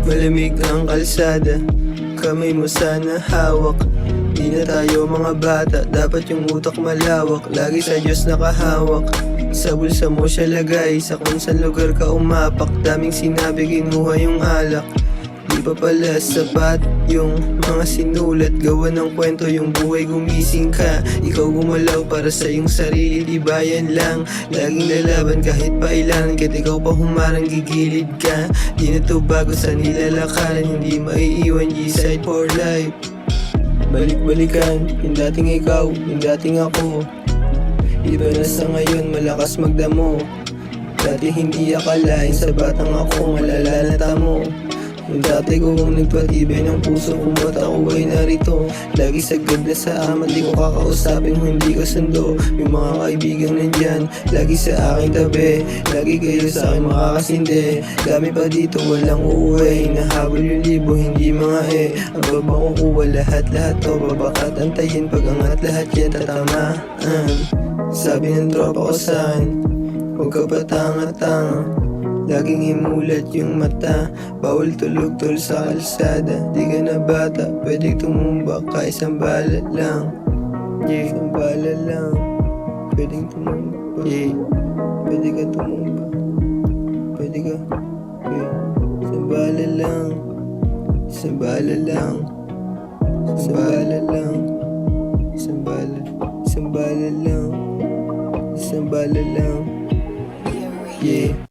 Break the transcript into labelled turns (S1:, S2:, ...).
S1: Malamig ang kalsada, kamay mo sana hawak. Di na tayo mga bata, dapat yung utak malawak. Lagi sa Diyos nakahawak, sa bulsa mo siya lagay. Sa kung saan lugar ka umapak, daming sinabi kinuha yung alak. Di pa pala sapat yung mga sinulat, gawa ng kwento yung buhay gumising ka. Ikaw gumalaw para sa iyong sarili, di ba yan lang? Laging lalaban kahit pailan, kahit ikaw pa humarang gigilid ka. Di na to bago sa nilalakaran, hindi maiiwan G-side for life. Balik-balikan, yung dating ikaw, yung dating ako. Iba na sa ngayon, malakas magdamo. Dati hindi akalain sa batang ako, malalalata mo. Yung dati kong nagpatibay ng puso kung ba't ako ay narito. Lagi sagad na sa amat, di ko kakausapin kung hindi ka sundo. Yung mga kaibigan nandyan, lagi sa aking tabi. Lagi kayo sa akin makakasindi. Dami pa dito, walang uuwi. Nahabol yung libo, hindi mga Ang baba kukuha lahat-lahat to. Babakat antayin, pag angat lahat yan tatamaan. Sabi ng tropa ko saan, huwag ka patanga-tanga. Laging imulat yung mata, bawal tulog tol sa kalsada. Di ka na bata, pwede tumumba ka isang bala lang. Yeah, isang bala lang. Pwedeng tumumba. Yeah, pwede ka tumumba. Pwede ka. Yeah, isang bala lang. Isang bala lang. Isang bala lang. Isang bala. Isang bala lang. Isang bala lang. Yeah.